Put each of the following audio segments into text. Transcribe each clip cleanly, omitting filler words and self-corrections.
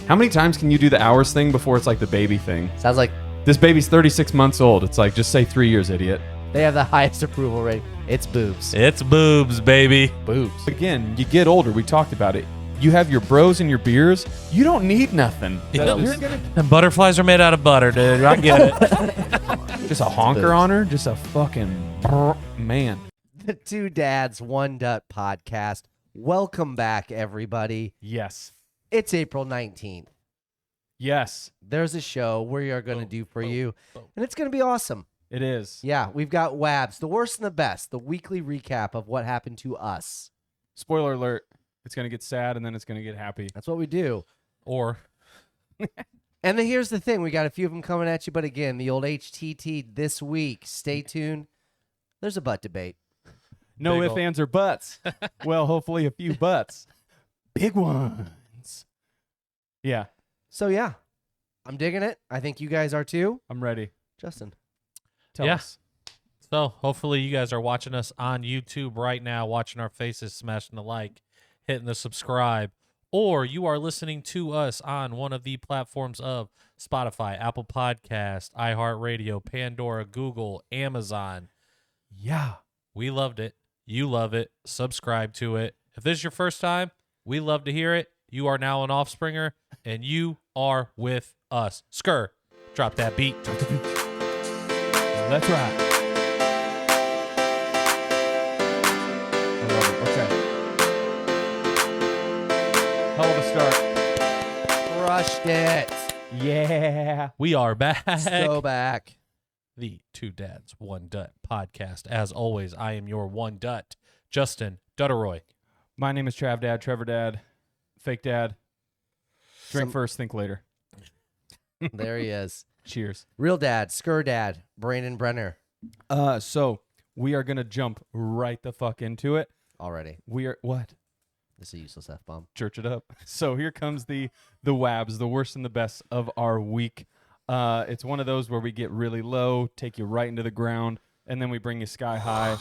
How many times can you do the hours thing before it's like the baby thing? Sounds like This baby's 36 months old. It's like, just say 3 years, idiot. they have the highest approval rate. It's boobs. It's boobs, baby. Boobs. Again, you get older. We talked about it. You have your bros and your beers. You don't need nothing. Yep. You're gonna And butterflies are made out of butter, dude. I get it. just a honker on her. Just a fucking man. The Two Dads, One Dut podcast. Welcome back, everybody. Yes. It's April 19th. Yes, There's a show we are going to do for you, and it's going to be awesome. it is. Yeah, we've got WABs, the worst and the best, the weekly recap of what happened to us. Spoiler alert. It's going to get sad and then it's going to get happy. That's what we do. Or And then here's the thing. We got a few of them coming at you, but again, the old HTT this week. Stay tuned. There's a butt debate. No Big ifs, ol'- ands, or buts. Well, hopefully a few butts. Big ones. Yeah, So, yeah, I'm digging it. I think you guys are too. I'm ready. Justin. Tell Yeah. us. so hopefully you guys are watching us on YouTube right now, watching our faces, smashing the like, hitting the subscribe, or you are listening to us on one of the platforms of Spotify, Apple Podcast, iHeartRadio, Pandora, Google, Amazon. Yeah. We loved it. You love it. Subscribe to it. If this is your first time, we love to hear it. You are now an offspringer, and you are with us. Skr, drop that beat. Let's ride. I love it. Okay. Hell of a start. Crushed it. Yeah. We are back. So back. The Two Dads, One Dut podcast. As always, I am your One Dut, Justin Dutteroy. My name is Trav Dad, Trevor Dad, Fake Dad. Drink first, think later. There he is. Cheers. Real Dad, Skur Dad, Brandon Brenner. So we are gonna jump right the fuck into it. Already. We are what? This is a useless F-bomb. Church it up. So here comes the WABs, the worst and the best of our week. It's one of those where we get really low, take you right into the ground, and then we bring you sky high,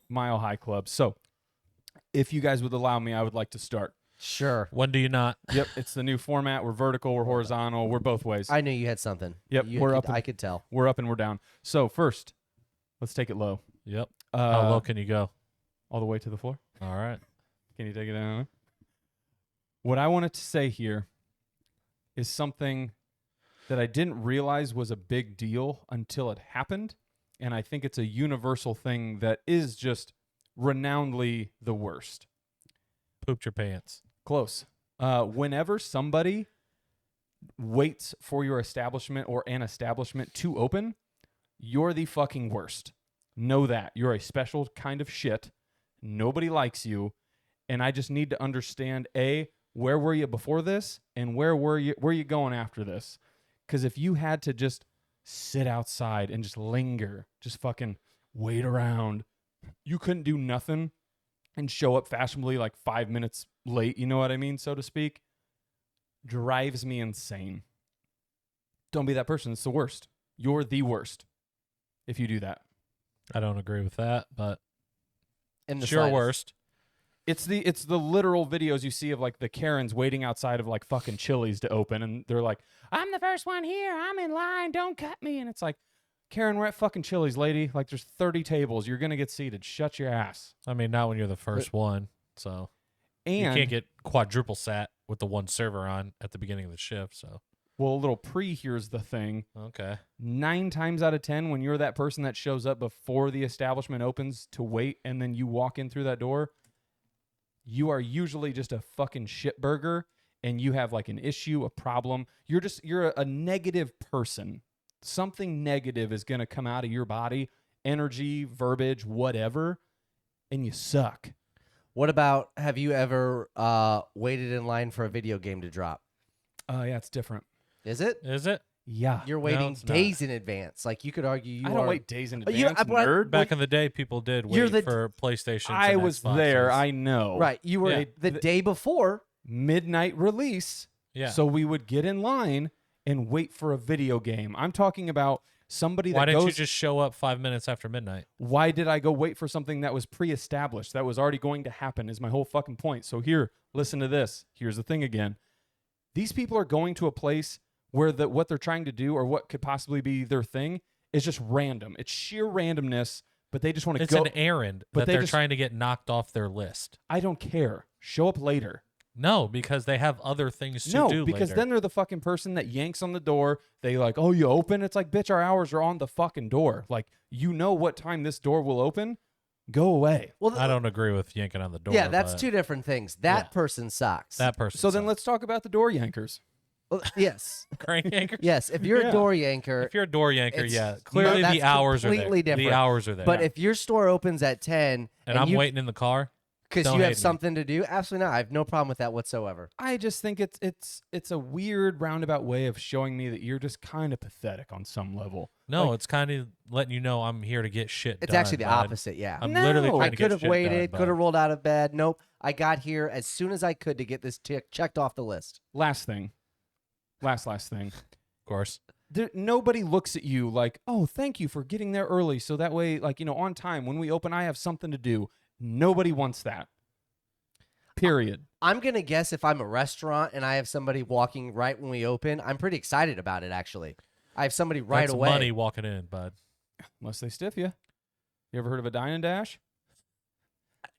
mile high club. So if you guys would allow me, I would like to start. Sure. When do you not? Yep, it's the new format. We're vertical, we're horizontal, we're both ways. I knew you had something. Yep, we're up. I could tell. We're up and we're down. So first, let's take it low. Yep. How low can you go? All the way to the floor. All right. Can you take it down? What I wanted to say here is something that I didn't realize was a big deal until it happened. And I think it's a universal thing that is just renownedly the worst. Pooped your pants. Close. Whenever somebody waits for your establishment or an establishment to open, you're the fucking worst. Know that. You're a special kind of shit. Nobody likes you. And I just need to understand, A, where were you before this? And where are you going after this? Because if you had to just sit outside and just linger, just fucking wait around, you couldn't do nothing and show up fashionably like 5 minutes late, you know what I mean, so to speak, drives me insane. Don't be that person. It's the worst. You're the worst if you do that. I don't agree with that, but In the it's your slightest. worst. It's the literal videos you see of like the Karens waiting outside of like fucking Chili's to open, and they're like, I'm the first one here. I'm in line. Don't cut me. And it's like, Karen, we're at fucking Chili's, lady. Like, there's 30 tables. You're going to get seated. Shut your ass. I mean, not when you're the first one. So And, you can't get quadruple sat with the one server on at the beginning of the shift. So, well, a little here's the thing. okay. 9 times out of 10, when you're that person that shows up before the establishment opens to wait, and then you walk in through that door, you are usually just a fucking shitburger, and you have like an issue, a problem. You're a negative person. Something negative is going to come out of your body, energy, verbiage, whatever, and you suck. What about, have you ever waited in line for a video game to drop? Yeah, it's different. Is it? Is it? Yeah. You're waiting it's not. days in advance. Like, you could argue you I are. don't wait days in You- advance, but- nerd. Back in the day, people did You're wait the- for PlayStation. I was there. I know. Right. You were Yeah. the day before. Midnight release. Yeah. So we would get in line and wait for a video game. I'm talking about somebody why that didn't goes, you just show up 5 minutes after midnight? why did I go wait for something that was pre-established, that was already going to happen, is my whole fucking point. So here, listen to this. Here's the thing again. These people are going to a place where what they're trying to do or what could possibly be their thing is just random. It's sheer randomness, but they just want to It's go. an errand but that they they're just- trying to get knocked off their list. I don't care. Show up later. No, because they have other things to No, do because later. then they're the fucking person that yanks on the door. They like, oh, you open? It's like, bitch, our hours are on the fucking door. Like, you know what time this door will open? Go away. Well, I don't agree with yanking on the door. yeah, that's but two different things. That Yeah. person sucks. That person. So then sucks. let's talk about the door yankers. Well, yes, crank yanker. yes. If you're Yeah. a door yanker, If you're a door yanker, It's- yeah, clearly that's the hours are there. completely different. The hours are there. but if your store opens at 10 and I'm you, waiting in the car. because don't you hate have me. something to do, absolutely not. I have no problem with that whatsoever. I just think it's a weird roundabout way of showing me that you're just kind of pathetic on some level. No, Like- it's kind of letting you know I'm here to get shit It's done. actually the bud. opposite. Yeah. I'm No. literally trying I to could get have shit waited, done, could have bud. rolled out of bed. Nope. I got here as soon as I could to get this checked off the list. Last thing. Last thing. Of course. Nobody looks at you like, oh, thank you for getting there early. So that way, like, on time, when we open, I have something to do. Nobody wants that. Period. I'm going to guess if I'm a restaurant and I have somebody walking right when we open, I'm pretty excited about it, actually. I have somebody right That's away. money walking in, bud. Unless they stiff you. You ever heard of a dine and dash?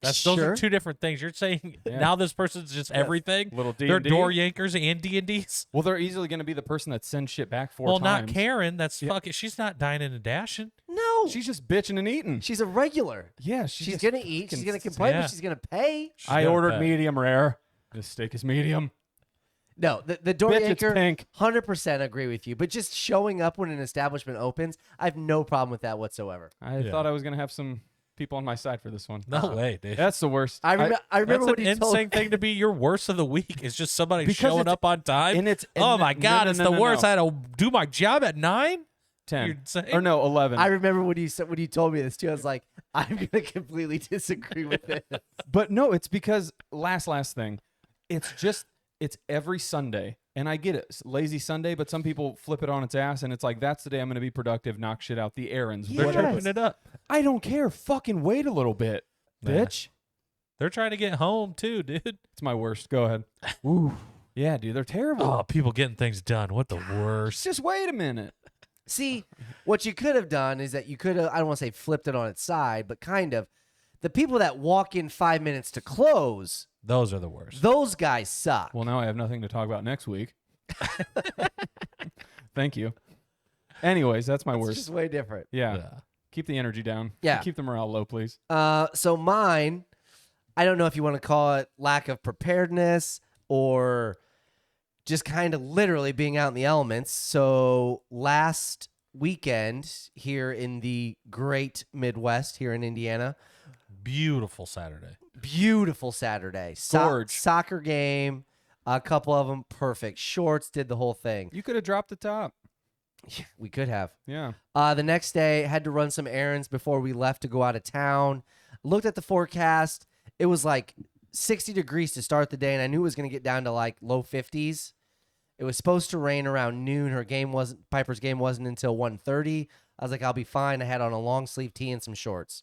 Those Sure. are two different things. You're saying Yeah. now this person's just everything. Little D. They're door yankers and D&Ds. Well, they're easily going to be the person that sends shit back 4 Well, times. not Karen. That's Yeah. fucking. She's not dining and dashing. No. She's just bitching and eating. She's a regular. Yeah, She's going to eat. She's going to complain, yeah. but she's going to pay. She's I got ordered that. medium rare. This steak is medium. No, the door Bitch, it's yanker, pink. 100% agree with you. But just showing up when an establishment opens, I have no problem with that whatsoever. I Yeah. thought I was going to have some people on my side for this one. No way, dude. That's the worst. I remember That's when an you told insane thing to be your worst of the week. Is just somebody Because showing it's- up on time. and it's oh and my no, god, no, it's no, the no, worst. no. I had to do my job at 9. 10. You're insane. Or no, 11. I remember when you said when you told me this too. I was like, I'm gonna completely disagree with it. But no, it's because last thing. It's every Sunday. And I get it. It's lazy Sunday, but some people flip it on its ass and it's like that's the day I'm going to be productive, knock shit out, the errands. They're Yes. tripping it up. I don't care. Fucking wait a little bit, Nah. bitch. They're trying to get home too, dude. It's my worst. Go ahead. Ooh. Yeah, dude, they're terrible. Oh, people getting things done. What the worst? Just wait a minute. See, what you could have done is that you could have, I don't want to say flipped it on its side, but kind of. The people that walk in 5 minutes to close, Those are the worst. those guys suck. Well, now I have nothing to talk about next week. Thank you. Anyways, that's my It's worst. just way different. Yeah. Keep the energy down. Yeah. Keep the morale low, please. So mine, I don't know if you want to call it lack of preparedness or just kind of literally being out in the elements. So last weekend here in the great Midwest here in Indiana, Beautiful Saturday. beautiful Saturday. Gorge. Soccer game, a couple of them perfect. Shorts, did the whole thing. You could have dropped the top. We could have. Yeah. The next day, had to run some errands before we left to go out of town. Looked at the forecast. It was like 60 degrees to start the day, and I knew it was going to get down to like low 50s. It was supposed to rain around noon. Piper's game wasn't until 1:30. I was like, I'll be fine. I had on a long sleeve tee and some shorts.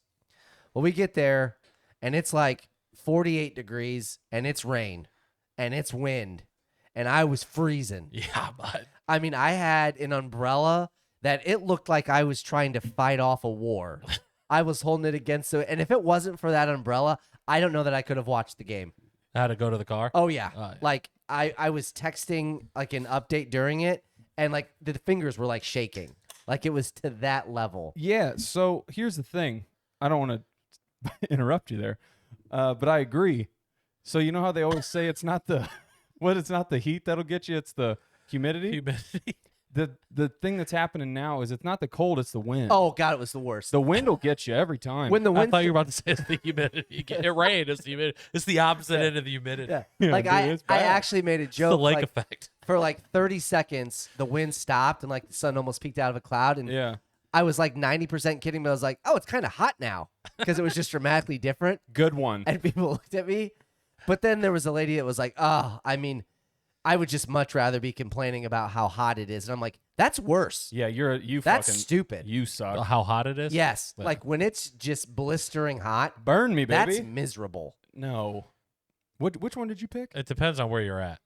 Well, we get there, and it's like 48 degrees, and it's rain, and it's wind, and I was freezing. Yeah, but I mean, I had an umbrella that it looked like I was trying to fight off a war. I was holding it against it. And if it wasn't for that umbrella, I don't know that I could have watched the game. I had to go to the car. Oh, yeah. Oh, yeah. Like, I was texting, like, an update during it, and, like, the fingers were, like, shaking. Like, it was to that level. Yeah. So here's the thing. I don't want to interrupt you there, but I agree. So you know how they always say it's not the it's not the heat that'll get you, it's the humidity. Humidity. The thing that's happening now is it's not the cold, it's the wind. Oh, God, it was the worst. The wind will get you every time. When the I wind... thought you were about to say it's the humidity. It rained. It's the humidity. It's the opposite end of the humidity. Yeah. Yeah, Like, dude, I it's bad. actually made a It's joke. the lake like, effect. for, like, 30 seconds, the wind stopped, and, like, the sun almost peeked out of a cloud, and Yeah. I was like 90% kidding, but I was like, oh, it's kind of hot now because it was just dramatically different. Good one. And people looked at me. But then there was a lady that was like, oh, I mean, I would just much rather be complaining about how hot it is. And I'm like, that's worse. Yeah, you That's fucking stupid. you suck. How hot it is? Yes. Yeah. Like when it's just blistering hot, Burn me, baby. that's miserable. No. Which one did you pick? It depends on where you're at.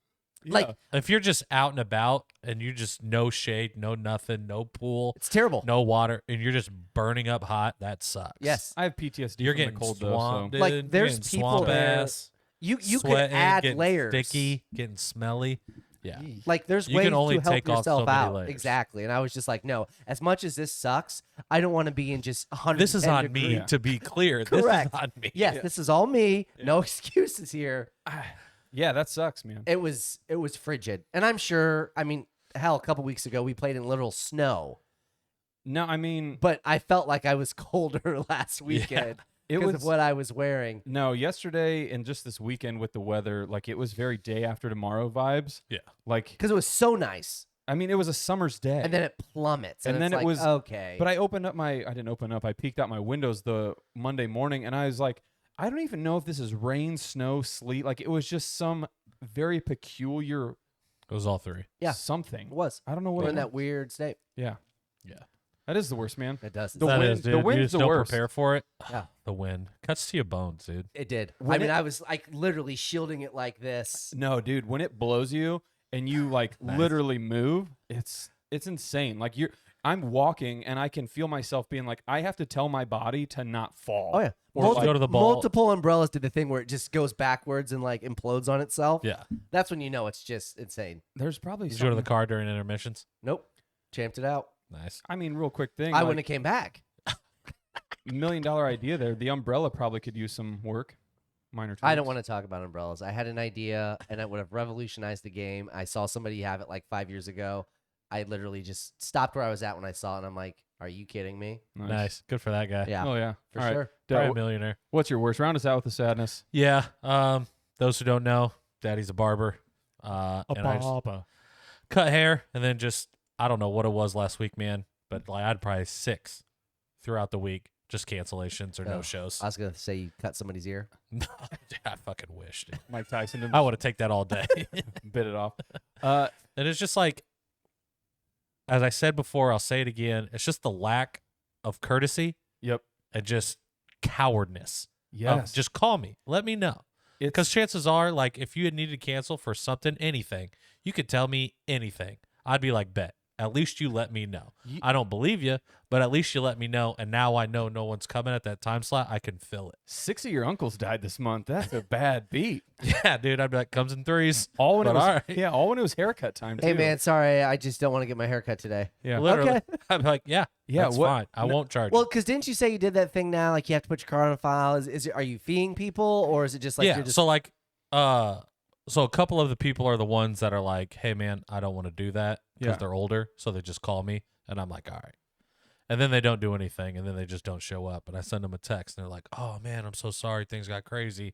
Like, If you're just out and about and you just no shade, no nothing, no pool, it's terrible. no water, and you're just burning up hot, that sucks. Yes. I have PTSD You're from getting the cold swamped, though. dude. Like, You're there's getting people swamp there- ass, You could sweating, add getting layers. sticky, getting smelly. Yeah. Like, there's You ways can only to help take off yourself so many out. layers. Exactly. And I was just like, no, as much as this sucks, I don't want to be in just 110 This is on degrees. me, to be clear. Correct. This is on me. Yes, this is all me. No excuses here. Yeah, that sucks, man. It was frigid. And I'm sure, I mean, hell, a couple weeks ago we played in literal snow, No, I mean, but I felt like I was colder last weekend it because was of what I was wearing. no yesterday and just this weekend with the weather. Like it was very day after tomorrow vibes. Yeah. Like Because it was so nice. I mean, it was a summer's day, And then it plummets. And And, then it's it like, was- okay. But I didn't open up. I peeked out my windows the Monday morning, and I was like, I don't even know if this is rain, snow, sleet. Like it was just some very peculiar It was all three. Yeah. something. It was. I don't know what We're it in was. that weird state. Yeah, Yeah. that is the worst, man. It does. The That wind- is, the dude. wind's you just the don't worst. prepare for it. Yeah. The wind cuts to your bones, dude. It did. When I mean, it- I was like literally shielding it like this. No, dude, when it blows you and you like Nice. literally move, it's insane. Like I'm walking and I can feel myself being like I have to tell my body to not fall. Oh yeah. Or like, go to the ball. Multiple umbrellas did the thing where it just goes backwards and like implodes on itself. Yeah. That's when you know it's just insane. there's probably Did you go to the something. car during intermissions? Nope. Champed it out. Nice. I mean, real quick thing. I like, wouldn't have came back. $1 million idea there. The umbrella probably could use some work. Minor. I don't want to talk about umbrellas. I had an idea and it would have revolutionized the game. I saw somebody have it like 5 years ago. I literally just stopped where I was at when I saw it and I'm like, are you kidding me? Nice. Good for that guy. Yeah, Oh yeah, for All right. sure. Probably Duh, a millionaire. what's your worst? Round us out with the sadness. Yeah. Those who don't know, Daddy's a barber. And I just cut hair and then just I don't know what it was last week, man. But like I'd probably 6 throughout the week. Just cancellations or no Oh, shows. I was going to say you cut somebody's ear. No, I fucking wish. Dude. Mike Tyson didn't I would have take that all day. bit it off. And it's just like, as I said before, I'll say it again. It's just the lack of courtesy Yep. and just cowardness. Yes. Just call me. Let me know. It's- Because chances are, like, if you had needed to cancel for something, anything, you could tell me anything. I'd be like, bet. At least you let me know. Ye- I don't believe you, but at least you let me know. And now I know no one's coming at that time slot. I can fill it. 6 of your uncles died this month. That's a bad beat. Yeah, dude. I'd be like, comes in threes. All when it But was all right. yeah, all when it was haircut time too. Hey, man, sorry. I just don't want to get my hair cut today. Yeah. Literally. Okay. I'd be like, yeah, Yeah, that's what- fine. I no- won't charge Well, because didn't you say you did that thing now? Like you have to put your card on file. Is it? Are you feeing people or is it just like yeah. you're just So like, so a couple of the people are the ones that are like, hey man, I don't want to do that because Yeah. they're older, so they just call me, and I'm like, all right. And then they don't do anything, and then they just don't show up. And I send them a text, and they're like, oh man, I'm so sorry, things got crazy,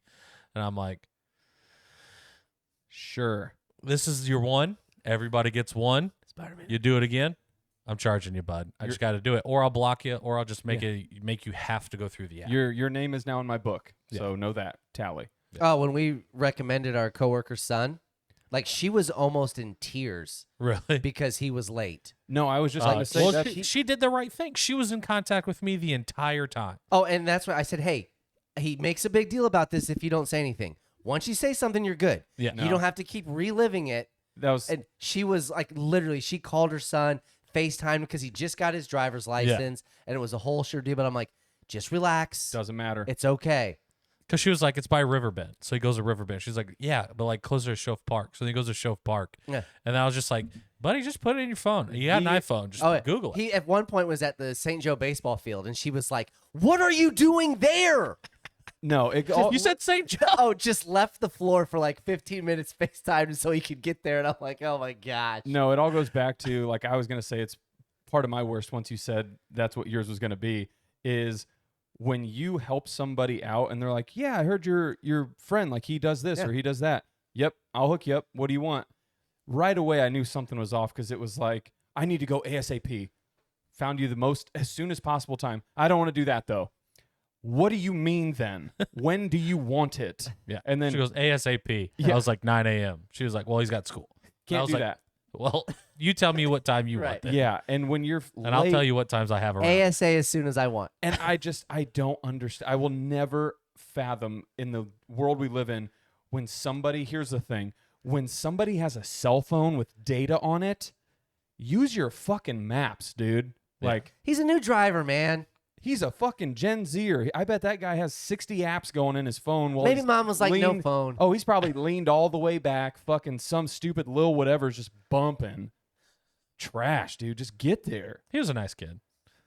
and I'm like, Sure. this is your one. Everybody gets one. Spider-Man? You do it again, I'm charging you, bud. I just got to do it, or I'll block you, or I'll just make you have to go through the app. Your name is now in my book. Yeah. So know that. Tally. Oh, when we recommended our coworker's son, like she was almost in tears Really? because he was late. No, I was just going to say well, that. she did the right thing. She was in contact with me the entire time. Oh, and that's why I said, hey, he makes a big deal about this if you don't say anything. Once you say something, you're good. Yeah. You don't have to keep reliving it. That was And she was like, literally, she called her son, FaceTime because he just got his driver's license, and it was a whole sure deal. But I'm like, just relax. doesn't matter. It's okay. Because she was like, it's by Riverbend. So he goes to Riverbend. She's like, yeah, but like closer to Shove Park. So then he goes to Shove Park. Yeah. And I was just like, buddy, just put it in your phone. You got an iPhone. Just Oh, yeah. Google it. He at one point was at the St. Joe baseball field, and she was like, "What are you doing there?" No, it all, You said St. Joe. Oh, just left the floor for like 15 minutes FaceTime so he could get there, and I'm like, "Oh my gosh." no, it all goes back to like I was going to say it's part of my worst once you said that's what yours was going to be is when you help somebody out and they're like, "Yeah, I heard your friend like he does this Yeah. or he does that." Yep, I'll hook you up. What do you want? Right away I knew something was off cuz it was like, "I need to go ASAP." Found you the most as soon as possible time. I don't want to do that though. What do you mean then? When do you want it? Yeah. And then She goes, ASAP. Yeah. I was like, 9 a.m. She was like, well, he's got school. And I can't was do like, that. Well, you tell me what time you Right. want then. Yeah, and when you're And I'll tell you what times I have around. ASA as soon as I want. And I don't understand. I will never fathom in the world we live in when somebody, here's the thing, when somebody has a cell phone with data on it, use your fucking maps, dude. Yeah. Like, He's a new driver, man. he's a fucking Gen Zer. I bet that guy has 60 apps going in his phone. While Maybe he's mom was like, no leaned- phone. Oh, he's probably leaned all the way back. Fucking some stupid Lil whatever's just bumping. Trash, dude. Just get there. He was a nice kid.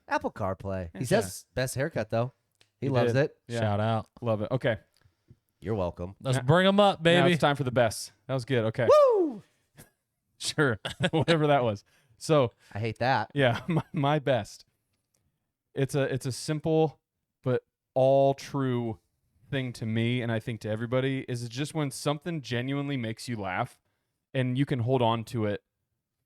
Apple CarPlay. He Yeah. says best haircut though. He He loves did. it. Yeah. Shout out. Love it. Okay. You're welcome. Let's bring him up, Now baby. it's time for the best. That was good. Okay. Woo! Sure. Whatever that was. So, I hate that. yeah, my best. It's a simple but all true thing to me, and I think to everybody, is just when something genuinely makes you laugh and you can hold on to it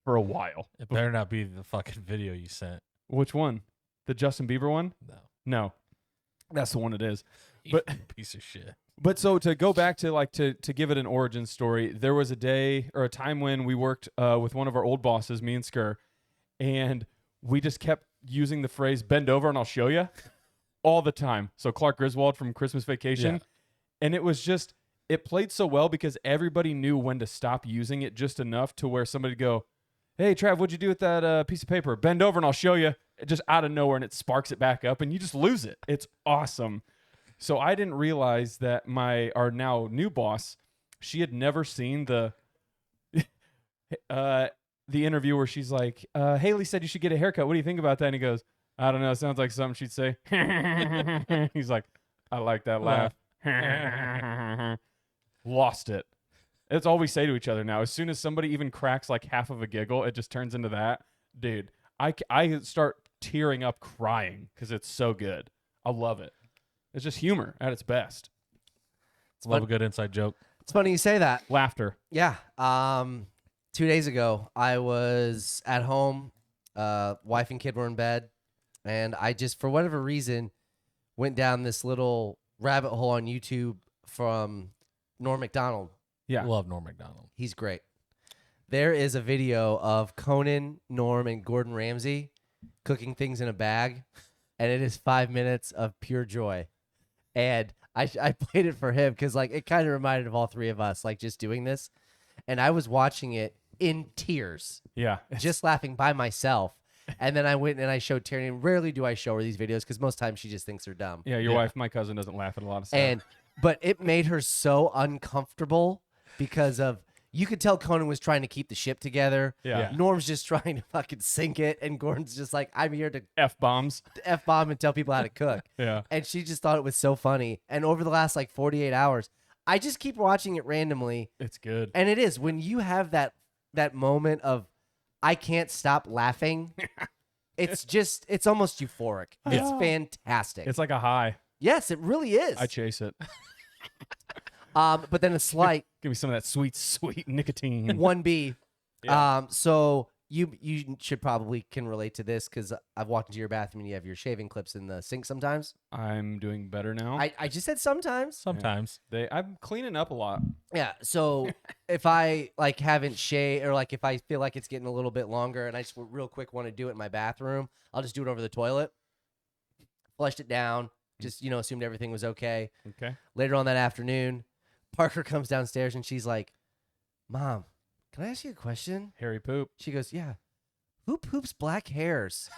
for a while. It better not be the fucking video you sent. Which one? The Justin Bieber one? No. No. That's the one it is. You But piece of shit. But so to go back to to give it an origin story, there was a day or a time when we worked with one of our old bosses, me and Skur, and we just kept using the phrase "bend over and I'll show you" all the time. So Clark Griswold from Christmas Vacation, Yeah. and it was just it played so well because everybody knew when to stop using it just enough to where somebody would go, "Hey Trav, what'd you do with that piece of paper? Bend over and I'll show you." Just out of nowhere, and it sparks it back up, and you just lose it. It's awesome. So I didn't realize that our now new boss, she had never seen the interview where she's like, Haley said you should get a haircut. What do you think about that? And he goes, I don't know. Sounds like something she'd say. He's like, I like that laugh. Lost it. That's all we say to each other now. As soon as somebody even cracks like half of a giggle, it just turns into that. Dude, I start tearing up crying because it's so good. I love it. It's just humor at its best. Love a good inside joke. It's funny you say that. Laughter. Yeah. 2 days ago, I was at home. Wife and kid were in bed, and I just, for whatever reason, went down this little rabbit hole on YouTube from Norm Macdonald. Yeah. Love Norm Macdonald. He's great. There is a video of Conan, Norm, and Gordon Ramsay cooking things in a bag, and it is 5 minutes of pure joy. And I played it for him because like it kind of reminded of all three of us, like just doing this. And I was watching it in tears, Yeah. just laughing by myself. And then I went and I showed Tierney. And rarely do I show her these videos because most times she just thinks they're dumb. Yeah, your Yeah. wife, my cousin, doesn't laugh at a lot of stuff. But it made her so uncomfortable because of, you could tell Conan was trying to keep the ship together. Yeah. Norm's just trying to fucking sink it, and Gordon's just like, I'm here to F-bombs. F-bomb and tell people how to cook. Yeah. And she just thought it was so funny. And over the last like 48 hours, I just keep watching it randomly. It's good. And it is, when you have that moment of, I can't stop laughing, it's almost euphoric. It's fantastic. It's like a high. Yes, it really is. I chase it. But then a slight Give me some of that sweet, sweet nicotine. 1B. Yeah. So you should probably can relate to this because I've walked into your bathroom and you have your shaving clips in the sink sometimes. I'm doing better now. I just said sometimes. Sometimes. I'm cleaning up a lot. Yeah. So if I like haven't shaved or like if I feel like it's getting a little bit longer and I just real quick want to do it in my bathroom, I'll just do it over the toilet. Flushed it down. Just, assumed everything was okay. Okay. Later on that afternoon, Parker comes downstairs and she's like, Mom, can I ask you a question? Hairy poop. She goes, yeah. Who poops black hairs?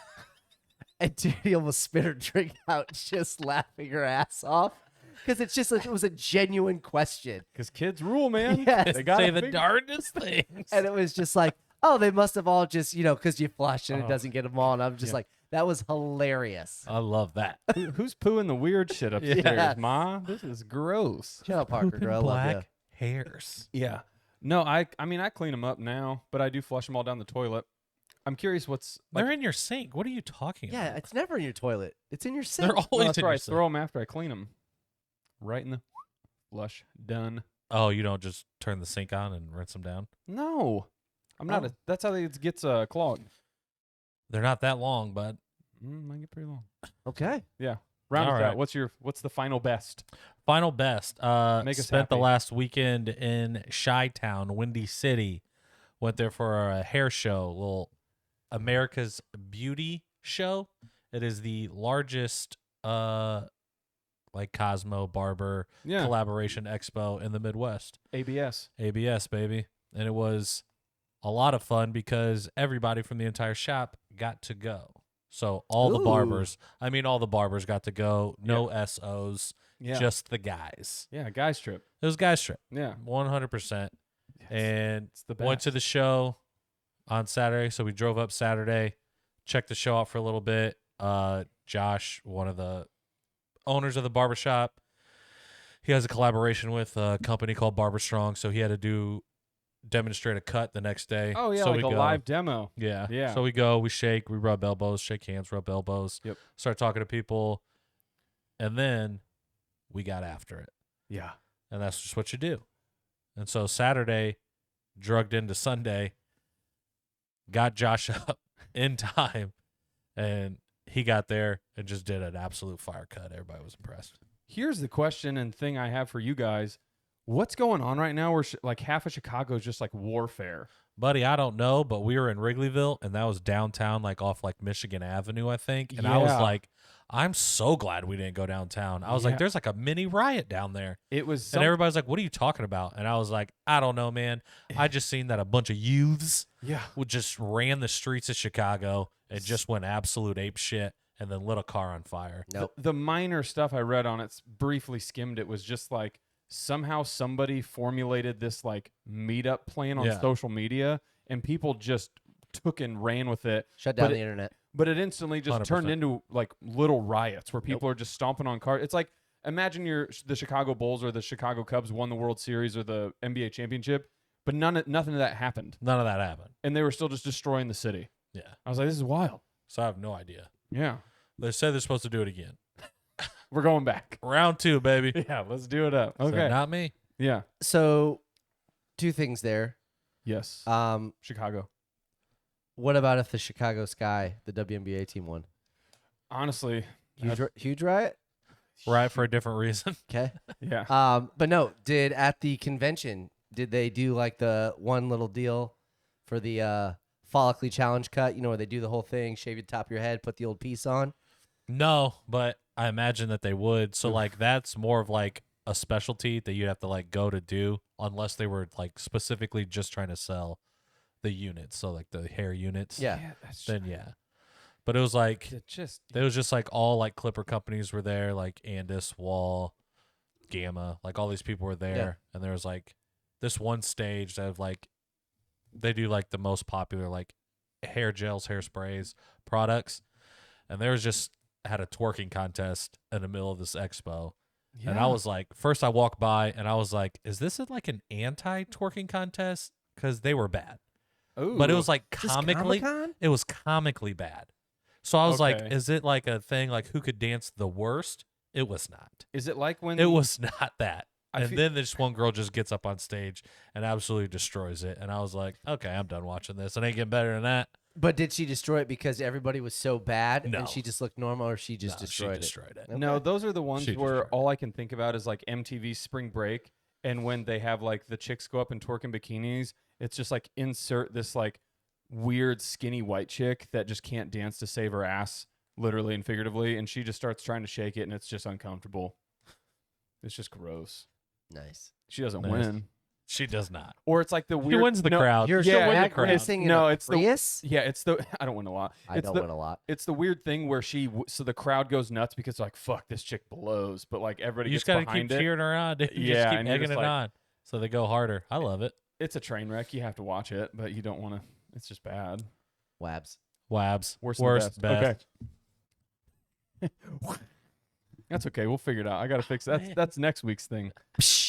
And Tierney almost spit her drink out, just laughing her ass off. Because it's just, it was a genuine question. Because kids rule, man. Yes. They gotta Say the figure- darndest things. And it was just like, oh, they must have all just, because you flush and it Oh. doesn't get them all. And I'm just Yeah. like, that was hilarious. I love that. Who's pooing the weird shit upstairs, Yes. Ma? This is gross. Shut up, Parker, Pooping girl. I love black you. hairs. Yeah. No, I mean, I clean them up now, but I do flush them all down the toilet. I'm curious what's like. They're in your sink. What are you talking Yeah, about? it's never in your toilet. It's in your sink. They're No, always that's in right. your I sink. throw them after I clean them. Right in the flush. Done. Oh, you don't just turn the sink on and rinse them down? No. I'm not. Oh. That's how it gets clogged. They're not that long, bud. Might get pretty long. Okay. Yeah. Round All us out. right. What's the final best? Final best. Make us Spent the happy. last weekend in Chi-Town, Windy City. Went there for a hair show, little America's Beauty show. It is the largest like Cosmo Barber Yeah. Collaboration Expo in the Midwest. ABS. ABS, baby. And it was a lot of fun because everybody from the entire shop got to go. So all the Ooh. barbers, all the barbers got to go. No SOs, Yeah. just the guys. Yeah. Guys trip. It was guys trip, Yeah. 100%. And It's the went to best. the show on Saturday. So we drove up Saturday, checked the show out for a little bit. Josh, one of the owners of the barbershop, he has a collaboration with a company called Barber Strong. So he had to demonstrate a cut the next day. Oh yeah, so like we a go. live demo. Yeah. Yeah. So we go, we shake, we rub elbows, shake hands, rub elbows. Yep. Start talking to people. And then we got after it. Yeah. And that's just what you do. And so Saturday, drugged into Sunday, got Josh up in time, and he got there and just did an absolute fire cut. Everybody was impressed. Here's the question and thing I have for you guys. What's going on right now where like half of Chicago is just like warfare? Buddy, I don't know, but we were in Wrigleyville, and that was downtown, like off like Michigan Avenue, I think. And I was Yeah. like, I'm so glad we didn't go downtown. I was like, Yeah. there's like a mini riot down there. It was And everybody's like, what are you talking about? And I was like, I don't know, man. I just seen that a bunch of youths yeah. would just ran the streets of Chicago and just went absolute ape shit and then lit a car on fire. Nope. The minor stuff I read on it, briefly skimmed it, was just like somehow somebody formulated this like meetup plan on Yeah. social media, and people just took and ran with it. Shut down But the internet. But it instantly just 100%. turned into like little riots where people are just stomping on cars. It's like, imagine the Chicago Bulls or the Chicago Cubs won the World Series or the NBA championship, but nothing of that happened, None of that happened. and they were still just destroying the city. Yeah. I was like, this is wild. So I have no idea. Yeah, They said they're supposed to do it again. we're going back. Round 2, baby. Yeah, let's do it up. So Okay. not me. Yeah. So, two things there. Yes. Chicago. What about if the Chicago Sky, the WNBA team, won? Honestly, Huge riot. Right, for a different reason. Okay. yeah. But no, at the convention, did they do like the one little deal for the follically challenge cut? You know, where they do the whole thing, shave the top of your head, put the old piece on. No, but I imagine that they would. So like that's more of like a specialty that you'd have to like go to do unless they were like specifically just trying to sell the units. So like the hair units. Yeah. That's Then yeah. But it was like it just it was just like all like Clipper companies were there, like Andis, Wall, Gamma, like all these people were there. Yeah. And there was like this one stage that have like they do like the most popular like hair gels, hairsprays, products. And there was just had a twerking contest in the middle of this expo. And I was like, first I walked by and I was like, is this like an anti-twerking contest? Because they were bad. Ooh. But it was like Is this comically, Comic-Con? it was comically bad. So I was like, Okay. is it like a thing like who could dance the worst? It was not. Is it like when It was not that. I And feel- then this one girl just gets up on stage and absolutely destroys it. And I was like, okay, I'm done watching this. It ain't getting better than that. But did she destroy it because everybody was so bad No. and she just looked normal, or she just No, destroyed she destroyed it. Okay. No, those are the ones She where destroyed it. all I can think about is like MTV Spring Break, and when they have like the chicks go up and twerk in bikinis, it's just like insert this like weird skinny white chick that just can't dance to save her ass, literally and figuratively, and she just starts trying to shake it, and it's just uncomfortable. It's just gross. Nice. She doesn't Nice. win, She does not. or it's like the She weird. wins the no, crowd. You're Yeah, She'll win the drag crowd. racing in No, a it's the- Prius? Yeah, it's the. I don't win a lot. I It's don't the, win a lot. It's the weird thing where so the crowd goes nuts because like fuck this chick blows, but like everybody You gets just got to keep behind it. cheering her on. Dude. You Yeah, just keep and you're egging just it like- on. So they go harder. I love it. It's a train wreck. You have to watch it, but you don't want to. It's just bad. Wabs. Wabs. Worst, Worst, best. best. Okay. That's okay. We'll figure it out. I got to fix that. That's next week's thing.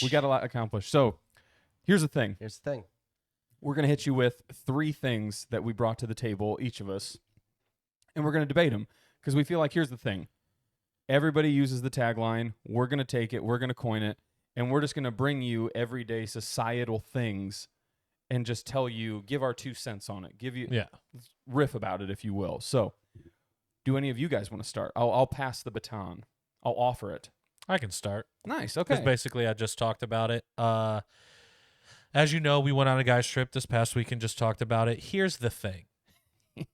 We got a lot accomplished. So here's the thing. Here's the thing. We're going to hit you with 3 things that we brought to the table, each of us, and we're going to debate them because we feel like here's the thing. Everybody uses the tagline. We're going to take it. We're going to coin it. And we're just going to bring you everyday societal things and just tell you, give our 2 cents on it. Give you Yeah. riff about it, if you will. So do any of you guys want to start? I'll pass the baton. I'll offer it. I can start. Nice. Because Okay. basically I just talked about it. As you know, we went on a guy's trip this past week and just talked about it. Here's the thing.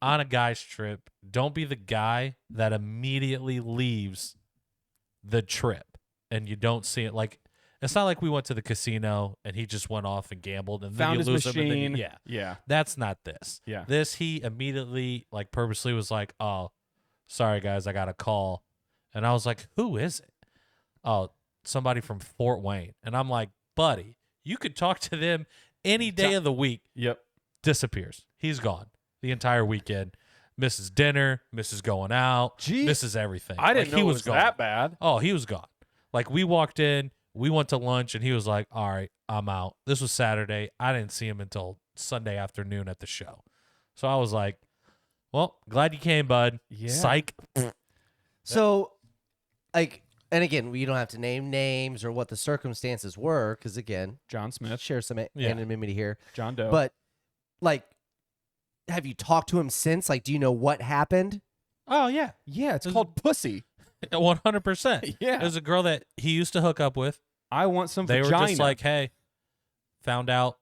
On a guy's trip, don't be the guy that immediately leaves the trip. and you don't see it. Like, it's not like we went to the casino and he just went off and gambled and Found then his you lose him. And machine. then yeah. Yeah. That's not this. Yeah. This, he immediately, like, purposely was like, oh, sorry, guys, I got a call. And I was like, who is it? Oh, somebody from Fort Wayne. And I'm like, buddy, you could talk to them any day of the week. Yep. Disappears. He's gone the entire weekend. Misses dinner, misses going out, Gee, misses everything. I didn't Like, know he it was was gone. that bad. Oh, he was gone. Like, we walked in, we went to lunch, and he was like, all right, I'm out. This was Saturday. I didn't see him until Sunday afternoon at the show. So I was like, well, glad you came, bud. Yeah. Psych. So, like, and again, we don't have to name names or what the circumstances were, because again, John Smith, share some Yeah. anonymity here. John Doe. But, like, have you talked to him since? Like, do you know what happened? Oh, yeah. yeah, it's called pussy. 100%. Yeah. There's a girl that he used to hook up with. I want some They vagina. were just like, hey, found out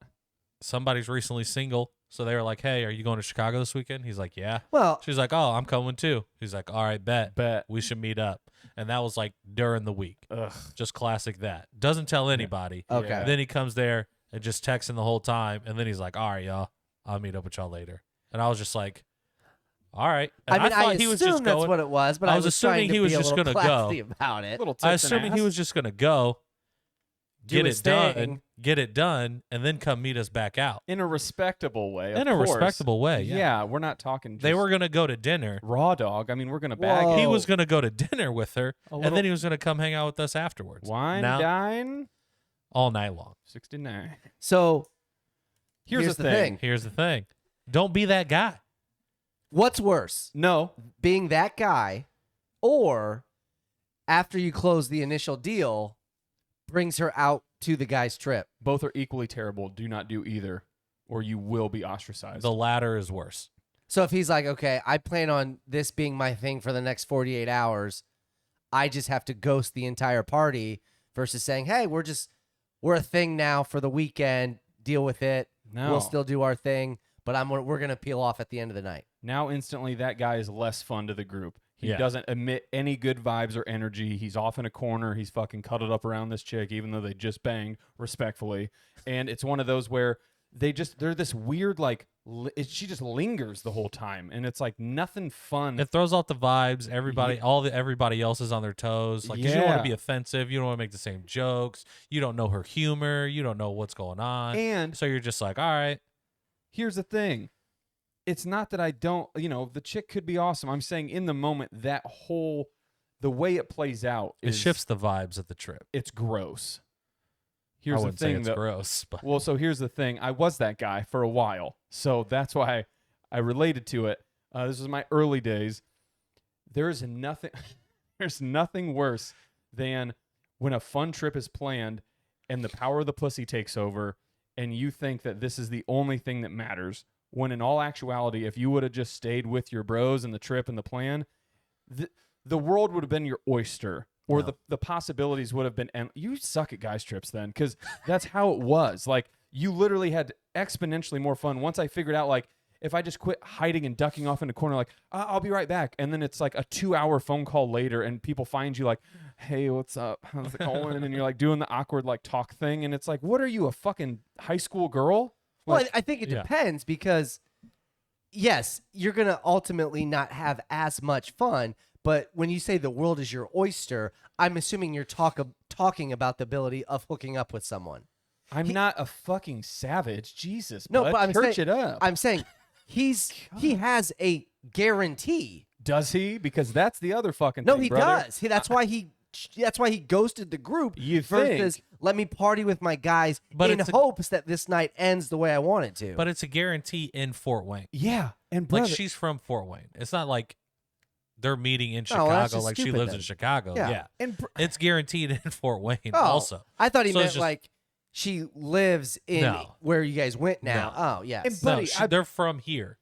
somebody's recently single. So they were like, hey, are you going to Chicago this weekend? He's like, yeah. Well, She's like, oh, I'm coming too. He's like, all right, bet. Bet. We should meet up. And that was like during the week. Ugh. Just classic that. Doesn't tell anybody. okay. Yeah. Then he comes there and just texting the whole time. And then he's like, all right, y'all, I'll meet up with y'all later. And I was just like, all right. And I mean, I thought he was just assume that's going. what it was, but I I was was assuming trying to he was be a just little gonna go. classy about it. Little I tits and assuming he ass. was just going to go, Do get his it done, thing. get it done, and then come meet us back out. in a respectable way. In of a course. respectable way, yeah. We're not talking. Just They were going to go to dinner. raw dog. I mean, we're gonna bag Whoa. it. He was going to go to dinner with her, A and little- then he was going to come hang out with us afterwards. Wine, Now, dine, all night long. 69. So, Here's the the thing. Here's the thing. Don't be that guy. what's worse, No, being that guy, or after you close the initial deal, brings her out to the guy's trip? both are equally terrible. Do not do either, or you will be ostracized. The latter is worse. So if he's like, okay, I plan on this being my thing for the next 48 hours, I just have to ghost the entire party versus saying, hey, we're a thing now for the weekend. Deal with it. No. We'll still do our thing, but we're going to peel off at the end of the night. Now instantly that guy is less fun to the group. He Yeah. doesn't emit any good vibes or energy. He's off in a corner. He's fucking cuddled up around this chick, even though they just banged respectfully. And it's one of those where they're this weird, like, she just lingers the whole time. And it's like nothing fun. It throws off the vibes. Everybody else is on their toes. Like, 'cause you don't want Yeah. to be offensive. You don't want to make the same jokes. You don't know her humor. You don't know what's going on. And So you're just like, all right. here's the thing. It's not that I don't, the chick could be awesome. I'm saying in the moment, the way it plays out It is shifts the vibes of the trip. it's gross. I Here's the wouldn't say thing it's though. gross, but Well, so here's the thing. I was that guy for a while. So that's why I related to it. This was my early days. There's nothing worse than when a fun trip is planned and the power of the pussy takes over and you think that this is the only thing that matters. When in all actuality, if you would have just stayed with your bros and the trip and the plan, the world would have been your oyster. Or No. the possibilities would have been, and you suck at guys trips then, because that's how it was. Like, you literally had exponentially more fun once I figured out, like, if I just quit hiding and ducking off in the corner, like, I'll be right back. And then it's like a 2-hour phone call later and people find you like, hey, what's up? How's it going? And you're like doing the awkward like talk thing. And it's like, what are you, a fucking high school girl? Well, Like, I think it Yeah. depends because, yes, you're going to ultimately not have as much fun. But when you say the world is your oyster, I'm assuming you're talking about the ability of hooking up with someone. I'm not a fucking savage. Jesus. No, bud. but I'm Church saying, it up. I'm saying he has a guarantee. Does he? Because that's the other fucking No, thing, he brother. does. That's why he ghosted the group. You versus think. let me party with my guys But in it's a- hopes that this night ends the way I want it to. but it's a guarantee in Fort Wayne. Yeah. And brother, Like, she's from Fort Wayne. It's not like they're meeting in Oh, well, that's Chicago just like she stupid lives then. in Chicago. Yeah. Yeah. and It's guaranteed in Fort Wayne Oh, also. I thought he So it's meant just- like she lives in No. where you guys went now. No. Oh, yes. And No, buddy, they're from here.